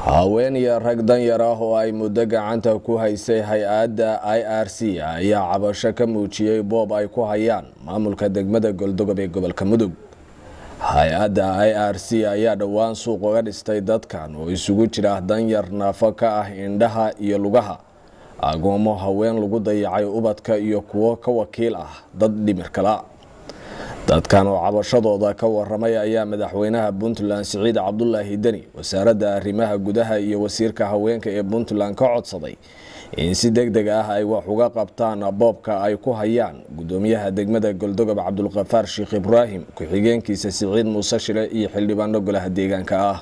haween iyo rag danyar ah oo ay muddo gacanta ku haysay hay-adda IRC ayaa cabasho ka muujiyay boob ay ku hayaan maamulka degmada Galdogob ee gobolka Mudug. hay-adda IRC ayaa dhawaan suuq uga dhistay dadkan oo isugu jira danyar naafo ka ah indhaha iyo lugaha, agoomo, haween lagu dayacay ubadka iyo kuwo ka wakiil ah dad dhimir kala. dadkan oo cabashadooda ka waramay ayaa madaxweynaha Puntland Siciid Cabdullaahi Deni, wasaaradda arrimaha gudaha iyo wasiirka haweenka ee Puntland ka codsaday in si degdeg ah ay wax uga qabtaan boobka ay ku hayaan gudoomiyaha degmada Galdogob Cabdulqafaar Sheekh Ibraahim, ku-xigeenkiisa Siciid Muuse Shire iyo xildhibaano golaha deegaanka ah.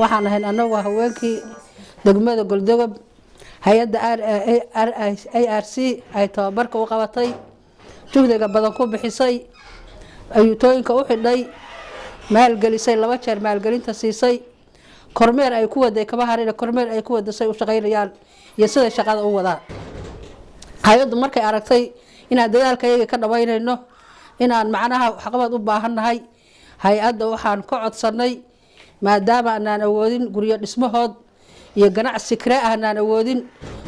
waxaan ahayn anagu haweenkii degmada Galdogob hay-adda IRC ay tababarka u qabatay, juhdiga badan ku bixisay, ayuutooyinka u xidhay, maalgelisay, 2 jeer maalgelinta siisay, kormeer ay ku waday kaba harina kormeer ay ku wadasay u shaqaynayaan iyo sida shaqada u wadaan. hay'addu markay aragtay inaan dadaalkayaga ka dhawaynayno, inaan macnaha waxqabad u baahannahay, hay-adda waxaan ka codsanay maadaama aanan awoodin guryo dhismahood iyo ganacsi kire ah aanan awoodin,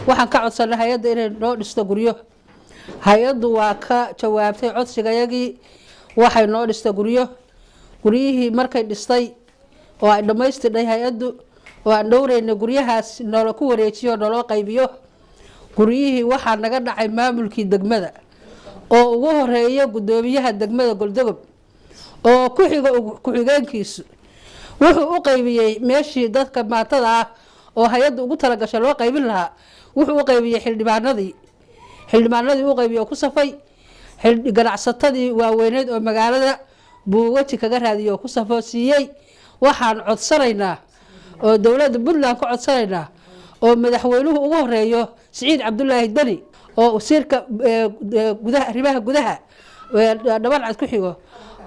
waxaan ka codsanay hay-adda inay noo dhisto guryo. hay-addu waa ka jawaabtay codsigayagii, waxay noo dhistay guryihii markay dhistay oo ay dhammaystirnay hay-addu oo aan dhowrayna guryahaas noola ku wareejiyo naloo qaybiyo. guryihii waxaa naga dhacay maamulkii degmada oo ugu horeeya gudoomiyaha degmada Galdogob oo ku-xigeenkiisu wuxuu u qaybiyey meeshii dadka maatada ah oo hay-addu ugu talagashay loo qaybin lahaa, wuxuu u qaybiyey xildhibaanadii u qaybiyey oo ku safay ganacsatadii waaweyneed oo magaalada buu waji kaga raadiyay oo ku safoo siiyey. waxaan codsanaynaa oo dowladda Puntland ka codsanaynaa oo madaxweynuhu ugu horeeyo Siciid Cabdullaahi Deni oo wasiirka gudaha arrimaha gudaha dhabarcad ku xigo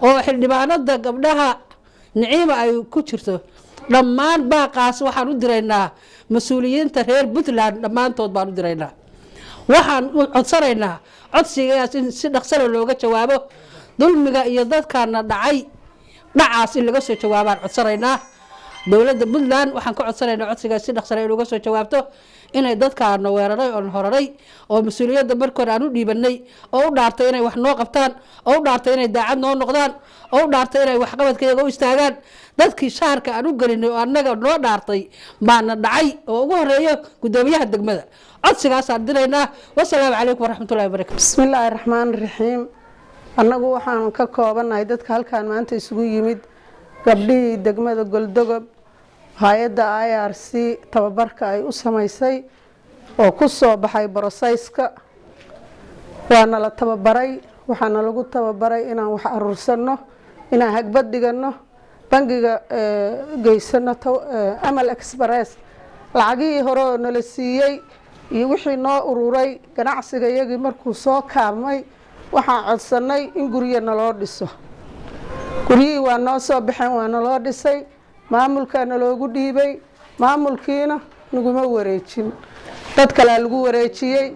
oo xildhibaanada gabdhaha Naciima ay ku jirto, dhammaan baaqaas waxaan u diraynaa mas'uuliyiinta reer Puntland dhammaantood baan u diraynaa. waxaan u codsanaynaa codsigaas in si dhaqso looga jawaabo, dulmiga iyo dadkana dhacay dhacaas in laga soo jawaabaan codsanaynaa. dowladda Puntland waxaan ka codsanaynaa codsigaas si dhaqso looga soo jawaabto, inay dadkaana weeraray oo horaray oo mas'uuliyadda markore aan u dhiibanay oo u dhaartay inay wax noo qabtaan, oo u dhaartay inay daacad noo noqdaan, oo u dhaartay inay wax qabadkayga u istaagaan. dadkii shaarka aan u gelinay oo annaga noo dhaartay baana dhacay oo ugu horeeyo gudoomiyaha degmada. codsigaas aan diraynaa. wassalaamu calaykum waraxmatullaahi wabarakaatu. bismillaahi raxmaani raxiim. annagu waxaan ka koobanahay dadka halkaan maanta isugu yimid gabdhihii degmada Galdogob hay-adda IRC tababarka ay u samaysay oo ku soo baxay borosayska. waana la tababaray, waxaana lagu tababaray inaan wax aruursano, inaan hagbad dhigano, bangiga geysano Amal Express. lacagihii hore oo nala siiyey iyo wixii noo ururay ganacsiga iyagii markuu soo kaabmay, waxaan codsanay in guryo naloo dhiso. guryihii waa noo soo baxeen, waa naloo dhisay, maamulkaana loogu dhiibay, maamulkiina naguma wareejin, dad kalea lagu wareejiyey.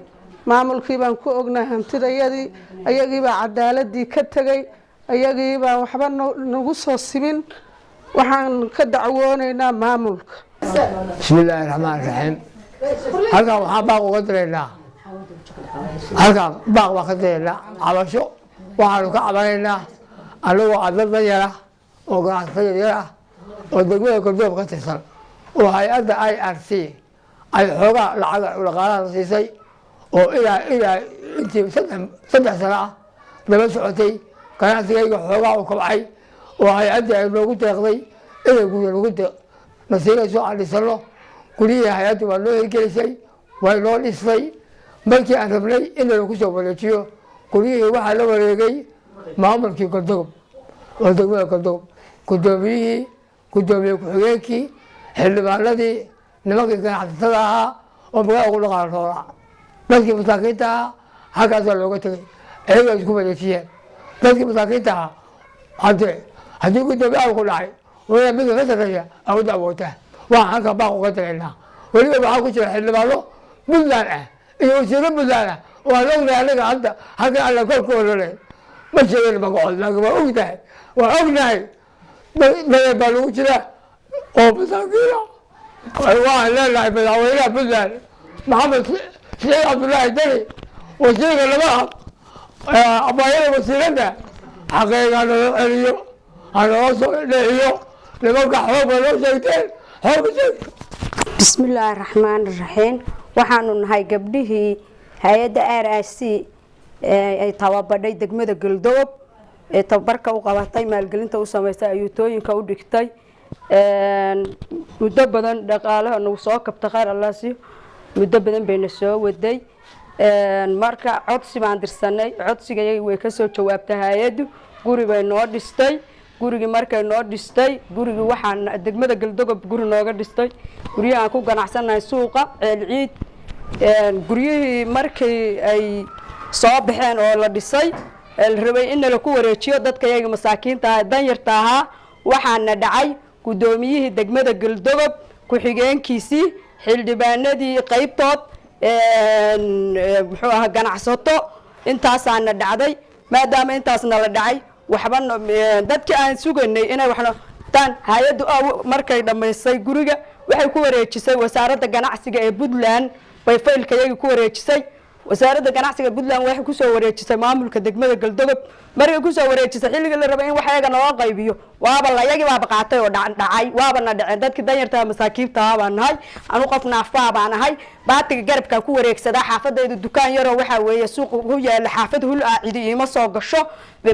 maamulkii baan ku ognahay hantidayadii, ayagii baa cadaaladii ka tegay, ayagii baan waxba nagu soo simin. waxaan ka dacwoonaynaa maamulka. bismillaahi raxmaani raxiim. halkaan waxaan baaq uga diraynaa, halkaan baaq baan ka diraynaa cabasho. waxaanu ka cabanaynaa anagoo dad danyar ah oo ganacsato yaryar ah oo degmada Galdogob ka tirsan oo hay-adda IRC ay xoogaa lacaga dhaqaalaha siisay oo ilaa intii 3 sano ah daba socotay. ganacsigayga xoogaa u kabcay oo hay-adda ay noogu deeqday inay guryo nagu nasiinayso aan dhisano. guryihii hay-addu waa noo hirgelisay, way noo dhistay. markii aan rabnay in lagu soo wareejiyo guryihii waxaa la wareegay maamulkii Galdogob oo degmada Galdogob, gudoomiye ku-xigeenkii, xildhibaanadii, nimankii ganacsatada ahaa oo magaalada ugu dhaqaala roolaa. dadkii masaakiinta ahaa halkaasaa looga tegay, ayaga isku wareejiyeen. dadkii masaakiinta ahaa haddii gudoomiyaha ku dhacay waa midka ka sarreeya aa u dacwoota. waxaan halkan baaq uga diraynaa. weliba waxaa ku jira xildhibaano Puntland ah iyo wasiiro Puntland ah oo aan ognahay anaga hadda halkan alla kor ku olole ma sheegin magacood, laakiin waa ognahay dad baa lagu jira oo masaakiina waxaan leenahay madaxweynaha puntland maxamed siciid cabdulaahi deni wasiirka labaha abaayada wasiiradda xaqeega naloo celiyo hanaloo soo dheexiyo nimanka xoogga noo sheegteen xooga sheegta. bismillaahi raxmaani raxiim. waxaanu nahay gabdhihii hay-adda RIC ay tababadhay degmada Galdogob ee tababarka u qabatay maalgelinta u samaysay ayuutooyinka u dhigtay muddo badan dhaqaalaha nagu soo kabta khayr Allah si muddo badan bayna soo waday marka codsi baan dirsanay codsigayay way ka soo jawaabtay hay-addu guri bay noo dhistay gurigi markay noo dhistay gurigi waxaan degmada Galdogob guri nooga dhistay guriyaha ku ganacsanahay suuqa Ciid guriyihii markay ay soo baxeen oo la dhisay rabay in la ku wareejiyo dadka iyaga masaakiinta ah dan yarta ahaa waxaana dhacay gudoomiyihii degmada Galdogob ku xigeenkiisii xildhibaanadii qaybtood muxuu ahaa ganacsato intaasaana dhacday maadaama intaasna la dhacay waxba dadkii aan sugaynay inay waxna tan hay'addu markay dhamaysay guriga waxay ku wareejisay wasaaradda ganacsiga ee Puntland bay faylka iyaga ku wareejisay wasaaradda ganacsiga Puntland waxay ku soo wareejisay maamulka degmada Galdogob markay ku soo wareejisay xilliga la rabay in wax ayaga noo qaybiyo waaba la yagi baaba qaatay oo dhacay waaba na dhaceen dadkii danyarta masaakiinta baan nahay anu qof naafaa baan nahay baatiga garabka ku wareegsada xaafadaydu dukaan yar oo waxa weeye suuq ku yaala xaafad hul aacidi ima soo gasho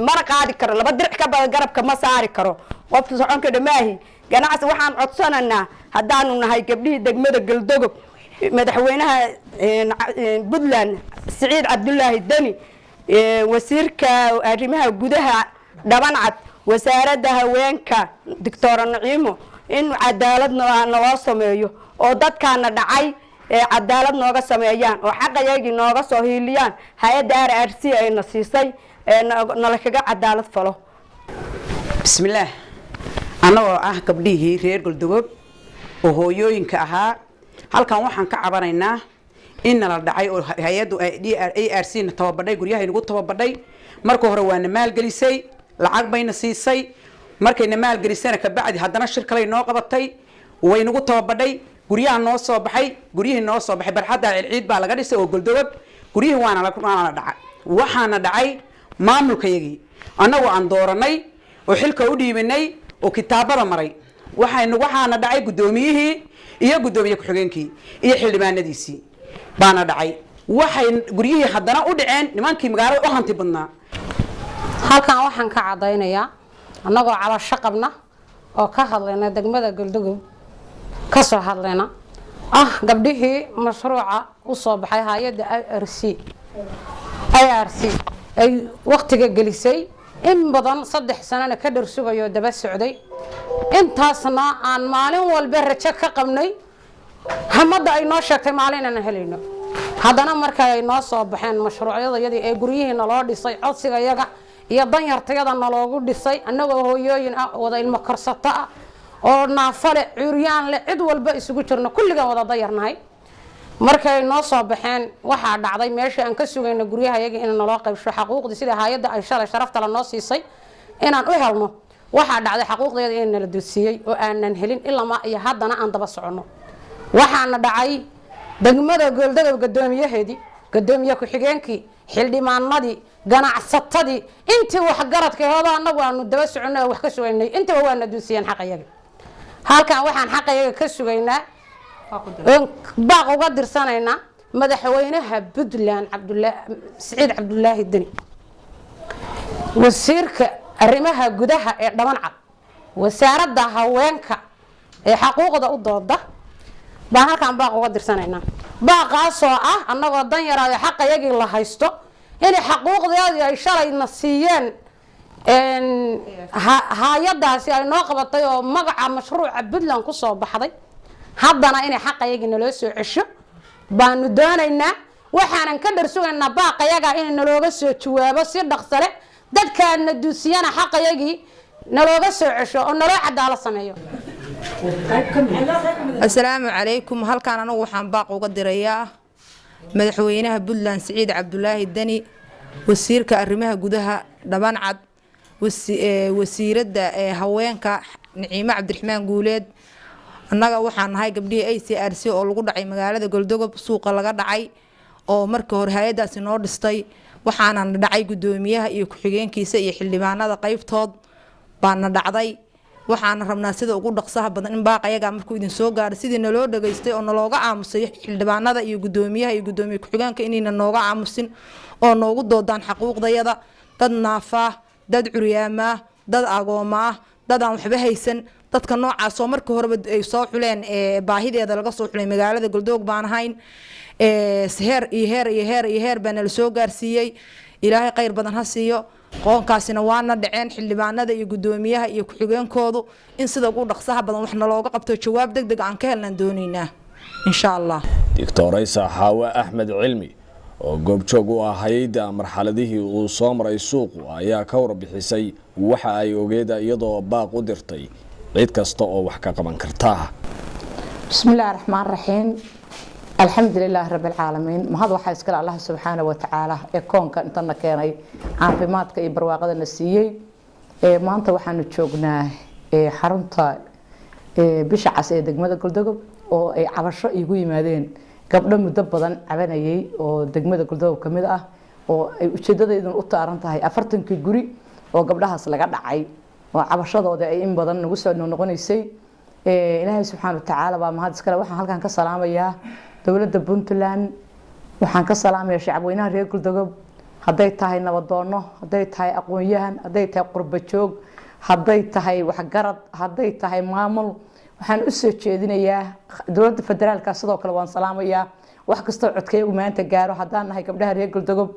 mar qaadi karo laba diric ka badan garabka ma saari karo qofka soconka dhamaahi ganacsi waxaan codsananaa haddaanu nahay gabdhihii degmada Galdogob madaxweynaha Puntland Siciid Cabdulaahi Deni wasiirka arrimaha gudaha Dhabancad wasaaradda haweenka Dr. Naciimo in cadaalad noo sameeyo oo dadkaana dhacay cadaalad nooga sameeyaan oo xaqayagii nooga soo hiiliyaan hay'adda RIC ay na siisay nala kaga cadaalad falo. bismillaah anagoo ah gabdhihii reer Galdogob oo hooyooyinka ahaa halkan waxaan ka cabanaynaa in la dhacay oo hay'addu ARC na tababadhay guryaha inagu tababadhay marka hore waana maalgelisay lacag bayna siisay markayna maalgelisana ka bacdi haddana shir kale noo qabatay way inagu tababadhay guryaha noo soo baxay barxadda Ciid baa laga dhisay oo Galdogob guryaha waana dhacay waxaana dhacay maamulkayagii anagoo aan dooranay oo xilka u dhiibinay oo kitaabada maray waxaana dhacay gudoomiyihii iyo gudoomiye ku xigeenkii iyo xildhibaanadiisii baana dhacay waxay guryihii haddana u dhaceen nimankii magaalada u hanti badnaa halkan waxaan ka cadaynayaa annagoo cabasho qabna oo ka hadlayna degmada Galdogob ka soo hadlayna gabdhihii mashruuca u soo baxay hay'adda IRC ay waqtiga gelisay in badan 3 sano ka dhar sugayo daba socday intaasna aan maalin walba rajo ka qabnay hamada ay noo sheegtay maalin aan helayno haddana markay ay noo soo baxeen mashruucyadii ee guryihiina loo dhisay codsiga iyaga iyo danyartayada naloogu dhisay annagoo hooyooyin wada ilmo korsata oo naafale curyaan leh cid walba isugu jirno kulligan wada dayarnahay markay noo soo baxeen waxa dhacday meeshii aan ka sugayna guryaha iyaga in naloo qaybsho xaquuqdi sida hay'adda ay shalay sharafta la noo siisay inaan u helno waxa dhacday xaquuqdeeda in la dulsiiyay oo aanan helin ilaa iyo haddana aan daba socono waxaana dhacay degmada Galdogob gudoomiye ku xigeenkii xildhibaanadii ganacsatadii intii wax garadkooda anagu aanu daba soconay wax ka sugaynay intii waana dulsiiyeen xaqayaga halkan waxaan xaqayaga ka sugaynaa baaq uga dirsanayna madaxweynaha Puntland Siciid Cabdulaahi Deni wasiirka arrimaha gudaha ee Dhabancad wasaaradda haweenka ee xuquuqda u dooda baan halkan baaq uga dirsanayna baaqaas oo annagoo dan yaraayo xaqayagii la haysto in xuquuqdeedii ay shalayna siiyeen hay'adaasi ay noo qabatay oo magaca mashruuca Puntland ku soo baxday haddana in xaqayagii naloo soo cesho baanu doonaynaa waxaanan ka dhar sugaynaa baaqayaga in nalooga soo jawaabo si dhaqso leh dadkaana duusiyana xaqayagii nalooga soo cesho oo naloo cadaalad sameeyo. السلام عليكم halkaan anagu waxaan baaq uga dirayaa madaxweynaha Puntland Siciid Cabdulaahi Deni wasiirka arrimaha gudaha Dhabancad wasiiradda haweenka Naciimo Cabdiraxmaan Guuleed annaga waxaan nahay gabdhihii ACRC oo lagu dhacay magaalada Galdogob suuqa laga dhacay oo markii hore hay'adaasi noo dhistay waxaana dhacay gudoomiyaha iyo ku-xigeenkiisa iyo xildhibaanada qaybtood baana dhacday waxaan rabnaa sida ugu dhaqsaha badan in baaqayaga markuu idin soo gaaro sidii naloo dhageystay oo nalooga aamusay xildhibaanada iyo gudoomiyaha iyo gudoomiye ku-xigeenka inayna nooga aamusin oo noogu doodaan xuquuqdayada dad naafa dad curyaama dad agooma dad aan waxba haysan dadka noocaas oo markii hore ay soo xuleen baahideeda laga soo xulay magaalada Galdoog baan ahayn heer baan la soo gaarsiiyay ilaahay khayr badan ha siiyo qoonkaasina waana dhaceen xildhibaanada iyo gudoomiyaha iyo ku-xigeenkoodu in sida ugu dhaqsaha badan wax nalooga qabto jawaab degdeg aan ka helnaan doonaynaa insha Allah Dictoraysa Xaawa Axmed Cilmi oo goobjoog u ah hay'adda marxaladihii uu soo maray suuqu ayaa ka warbixisay waxa ay ogeeda iyadoo baaq u dirtay cid kasta oo wax ka qaban karta bismillaahir rahmaanir rahiim alxamdulillaah rabbil caalamiin mahad waxa iska Allah subhanahu wa ta'ala ee koonka intana keenay caafimaadka iyo barwaaqada na siiyay maanta waxaanu joognaa xarunta bisha cas ee degmada Galdogob oo ay cabasho igu yimaadeen gabdho muddo badan cabanayay oo degmada Galdogob kamid ah oo ay ujeedadeedu u taaran tahay 40 guri oo gabdhahaas laga dhacay oo cabashadooda ay in badan nagu soo noqonaysay ilaahay subhanahu wa ta'ala baa mahad iska leh waxaan halkan ka salaamayaa dawladda Puntland waxaan ka salaamayaa shacabweynaha reer Galdogob haday tahay nabadoono haday tahay aqoon-yahan haday tahay qurba joog haday tahay waxgarad haday tahay maamul waxaan u soo jeedinayaa dawladda federaalka sidoo kale waan salaamayaa wax kasta codkay u maanta gaaro hadaan nahay gabdhaha reer Galdogob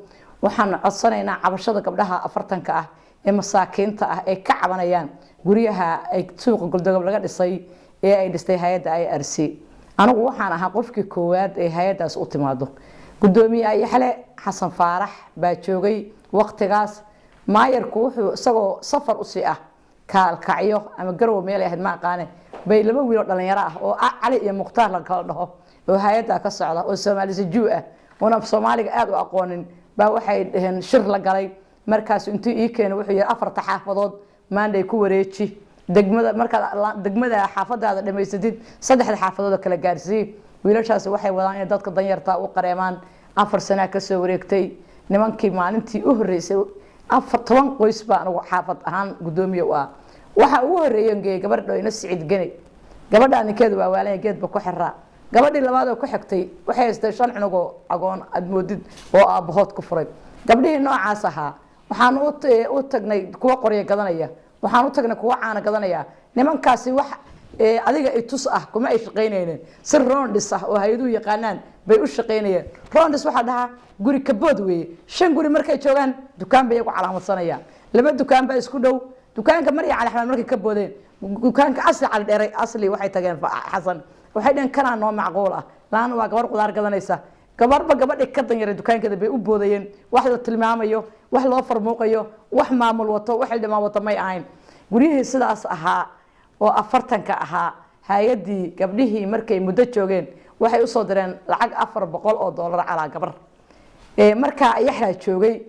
waxaan codsanaynaa cabashada gabdhaha 40ka ah ee masaakiinta ah ee ka cabanayaan guriyaha ay suuqa Galdogob laga dhisay ee ay dhistay hay'adda IRC anigu waxaan ahaa qofkii koowaad ee hay'adaas u timaado gudoomiye Ayaxle Xasan Faarax baa joogay waqtigaas maayarku wuxuu isagoo safar u sii ah kaalkacyo ama garow meel ahayd ma aqaane bay laba wiil dhalinyaro ah oo Cali iyo Muqtaar la kala dhaho oo hay'adda ka socda oo Soomaaliya juu ah oo af Soomaaliga aad u aqoonin baa waxay dhaheen shir la galay markaas intii ii keenay wuxuu yiri 4 xaafadood maanday ku wareeji degmada xaafadaada dhameysatid 3 xaafadood kala gaarsii wiilashaas waxay wadaan in dadka danyarta u qareemaan 4 sano ka soo wareegtay nimankii maalintii u horeysay 14 qoys baan ugu xaafad ahaan gudoomiye u ah waxa ugu horeeyay gabadha ina Siciid Gane gabadha ninkeedu waa waalan geedba ku xiraa gabadhii labaad oo ku xigtay waxay haystay 5 cunug oo agoon admoodid oo aabahood ku furay gabdhihii noocaas ahaa waxaan u tagnay kuwa qoryo gadanaya waxaan u tagnay kuwa caana gadanaya nimankaasi wax adiga ay tus ah kuma ay shaqeynayeen si roondis ah oo hay'aduhu yaqaanaan bay u shaqeynayeen roondis waxa dhaha guri kabood weeye 5 guri markay joogan dukaan bay ku calaamadsanaya laba dukaan baa isku dhow dukaanka Mariya Cali Axmed markay ka boodeen dukaanka asli cali dheeray asli waxay tageen Xasan waxay dhan kana noo macquul ah laan waa gabar qudaar gadanaysa gabarba gabadhi ka danyaray dukaankeeda bay u boodayeen wax la tilmaamayo wax loo farmuuqayo wax maamul wato wax dhamaad wato may ahayn guriyihii sidaas ahaa oo 40ka ahaa hay'adii gabdhihii markay muddo joogeen waxay u soo direen lacag $400 cala gabar marka Ayaxla joogay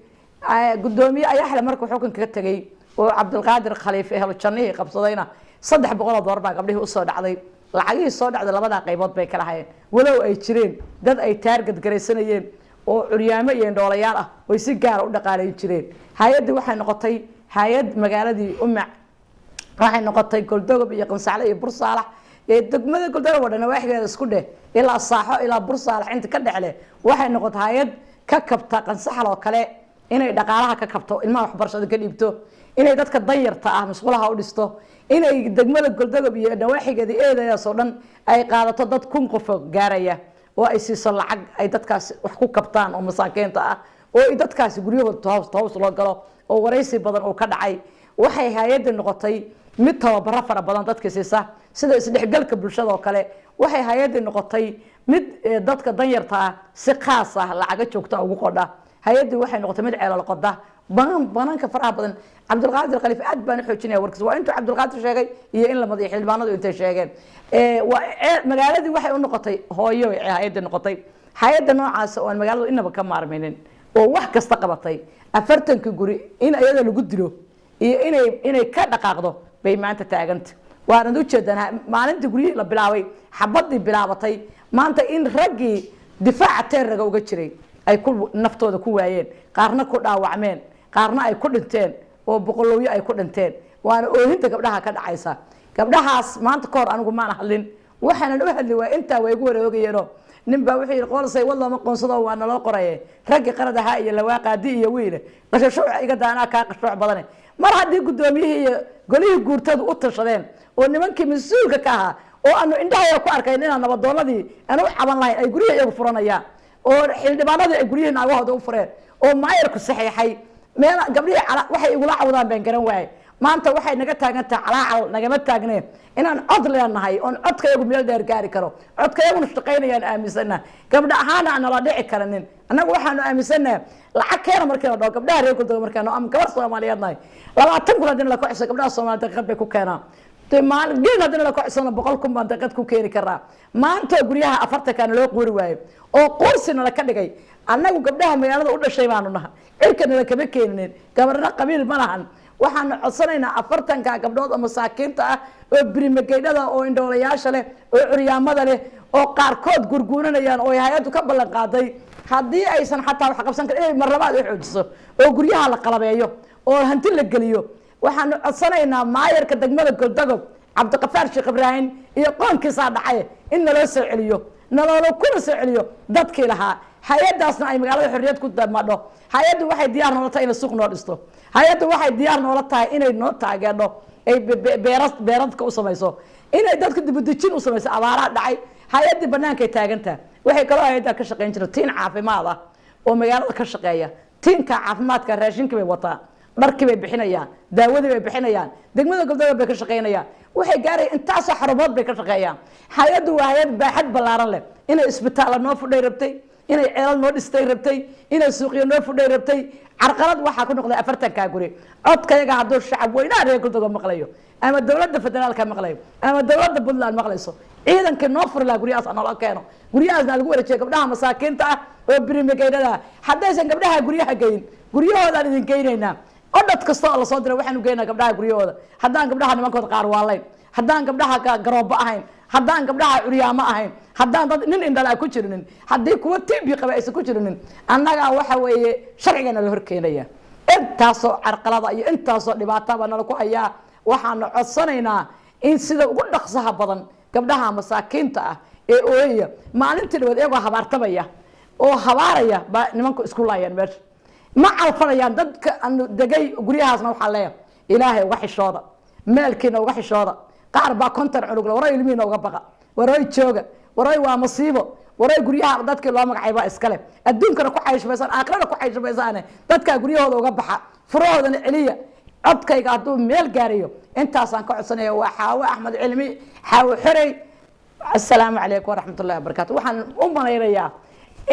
gudoomiye Ayaxla markuu xukunka ka tagay oo Cabdulqaadir Khaliife helo jannihii qabsadayna $300 baa gabdhihii u soo dhacday lacagii soo dhacday labada qaybood bay kala hayeen walow ay jireen dad ay target gareysanayeen oo curyaamo iyo dhoolayaal ah oo si gaar ah u dhaqaaleyn jireen hay'addu waxay noqotay hay'ad magaaladii Umac waxay noqotay Galdogob iyo Qansaale iyo Bursaalax ee degmada Galdogob wadana waxgeeda isku dheh ilaa Saaxo ilaa Bursaalax inta ka dhaxle waxay noqotay hay'ad ka kabta Qansaxal oo kale inay dhaqaalaha ka kabto ilmaha waxbarashada ka dhibto inay dadka danyarta ah mas'uulaha u dhisto inay degmada Galdogob iyo nawaaxigeeda eedayaas oo dhan ay qaadato dad 1000 qof gaaraya oo ay siiso lacag ay dadkaas wax ku kabtaan oo masaakiinta ah oo ay dadkaas guryahooda toos loo galo oo wareysi badan oo ka dhacay waxay hay'adda noqotay mid tababaro fara badan dadka siisa sida isdhexgalka bulshada oo kale waxay hay'adda noqotay mid dadka danyarta ah si khaas ah lacag joogto ugu qodha hay'addu waxay noqotay mid ceelal qoda bananka faraha badan Cabdulqaadir Khaliife aad baan xoojinaya warkiis waa intuu Cabdulqaadir sheegay iyo in la madax xilbaanadu intay sheegeen magaaladii waxay u noqotay hooyo hay'adda noqotay hay'adda noocaas oo magaaladu inaba ka maarmaynin oo wax kasta qabatay 40 guri in ayada lagu dilo iyo inay ka dhaqaaqdo bay maanta taaganta waana u jeedanaa maalintii guryihii la bilaabay xabadii bilaabatay maanta in raggii difaaca teeraga uga jiray ay ku naftooda ku waayeen qaarna ku dhaawacmeen qaarna ay ku dhinteen oo boqolowyo ay ku dhinteen waana oohinta gabdhaha ka dhacaysa gabdhahaas maanta ka hor anigu maana hadlin waxaanan u hadli waa intaa way igu wareegayeeno nin baa wuxuu yidhi qoolsay wad looma qoonsado waa naloo qoraye raggii qarad ahaa iyo lawaaqaadi iyo wiile qashashuuca iga daanaa kaa qashooc badane mar haddii guddoomiyihii iyo golihii guurtadu u tashadeen oo nimankii mas-uulka ka ahaa oo aanu indhahaya ku arkayn inaan nabadoonadii aan u caban lahayn ay guryaha iyagu furanayaan oo xildhibaanadii ay guryihii naagahooda u fureen oo maayarku saxeexay meel gabdhihii waxay igula cawdaan baan garan waaye maanta waxay naga taagan tahay calaacal nagama taagneen inaan cod leenahay oon codkayagu meel dheer gaari karo codkayaguna shaqaynayaan aaminsana gabdha ahaana aan nala dhici karanin annagu waxaanu aaminsanaha lacag keena markii la dhaho gabdhaha reer Galdogo markaanu ama gabar Soomaaliyeed nahay 20 kun hadii la ku xisay gabdhaha Soomaaliyeed daqiiqad bay ku keenaan maalin hadii la ku xisana 100 kun baan daqiiqad ku keeni karaa maanta guryaha 40 kan loo qoori waayo oo qorsina la ka dhigay annagu gabdhaha magaalada u dhashay baanu nahay cirkana la kaba keenin gabarna qabiil ma lahan waxaan codsanaynaa 40 gabdhood oo masaakiinta ah oo birimageydada oo indhoolayaasha leh oo curyaamada leh oo qaarkood gurguuranayaan oo hay'adu ka ballan qaaday haddii aysan xataa wax qabsan karin inay mar labaad u xoojiso oo guryaha la qalabeeyo oo hanti la geliyo waxaan codsanaynaa maayarka degmada Galdogo Cabdiqafaar Sheekh Ibrahim iyo qoonkiisa dhacay in naloo soo celiyo naloo kuna soo celiyo dadkii lahaa hay'adaasna ay magaalada xorriyad ku damadho hay'adu waxay diyaar noo tahay in suuq noo dhisto hay'adu waxay diyaar noo tahay inay noo taageerno ay beeradka u samayso inay dadka dibadejin u samayso abaaraha dhacay hay'adii banaanka ay taagantaa waxay kaloo hay'ada ka shaqeyn jirtay tiin caafimaad ah oo magaalada ka shaqeeya tiinka caafimaadka raashinka bay wataa dharkii bay bixinayaan daawadii bay bixinayaan degmada Galdogo bay ka shaqeynayaan waxay gaaray intaas xarumood bay ka shaqeeyaan hay'adu waa hay'ad baaxad ballaaran leh inay isbitaal noo fudhay rabtay inay ceelal noo dhistay rabtay inay suuqyo noo fudhay rabtay carqalad waxa ku noqday 40 guri codkayaga hadduu shacab weynaha reer Galdogo maqlayo ama dawladda federaalka maqlayo ama dawladda Puntland maqlayso ciidanka noo fur la guryahaas aan la keeno guryahaasna lagu wareejiyo gabdhaha masaakiinta ah oo birimageydada haddaysan gabdhaha guryaha geyn guryahooda idin geynaynaa odad kasta oo la soo diray waxaanu geynaa gabdhaha guryahooda haddaan gabdhaha nimankooda qaar waalayn haddaan gabdhaha garoobo ahayn haddaan gabdhaha curyaamo ahayn haddaan dad nin indhala ku jirinin haddii kuwa TB qaba aysan ku jirinin annaga waxa weeye sharcigana la horkeenaya intaasoo carqalada iyo intaasoo dhibaato baa nala ku hayaa waxaanu codsanaynaa in sida ugu dhaqsaha badan gabdhaha masaakiinta ah ee ooyaya maalintii dhawaad iyagoo habaartamaya oo habaaraya baa nimanku isku laayeen meesha ma calfanayaan dadka aan degay guryahaasna waxaa leeyahay ilaahay uga xishooda meelkiina uga xishooda qaar baa konton cunug la waray ilmihiina uga baqa waray jooga waray waa masiibo waray guryaha dadkii loo magacay baa iskale adduunkana ku xayshmaysan aakhirada ku xayshmaysan dadka guryahooda uga baxa furahoodana celiya codkayga hadduu meel gaarayo intaasaan ka codsanaya waa Xaawo Axmed Cilmi Xaawo Xorey assalaamu calaykum waraxmatullaahi wabarakaatuh waxaan u malaynayaa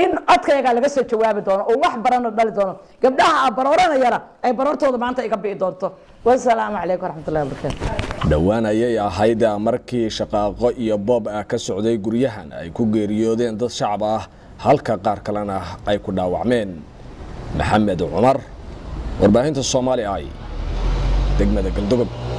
in codkayga laga soo jawaabi doono oo wax baran dhali doono gabdhaha barooranayana ay baroortooda maanta iga bi'i doonto wassalaamu calaykum waraxmatullaahi wabarakaatuh dhowaan ayay ahayd markii shaqaaqo iyo boob ka socday guryahan ay ku geeriyoodeen dad shacab ah halka qaar kalena ay ku dhaawacmeen maxamed cumar warbaahinta Soomaaliya ay degmada Galdogo